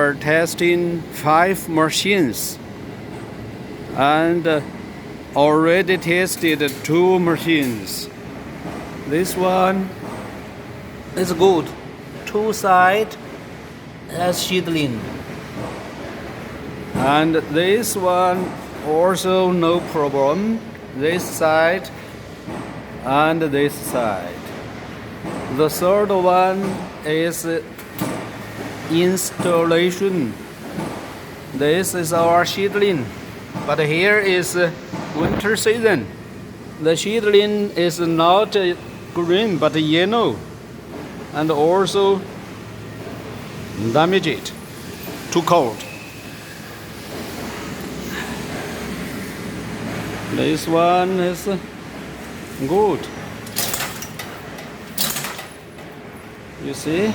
are testing 5 machines and already tested 2 machines. This one is good. 2 sides as seedling. And this one also no problem. This side and this side. The third one is installation. This is our seedling, but here is winter season. The seedling is not green but yellow, and also damaged, too cold. This one is good. You see?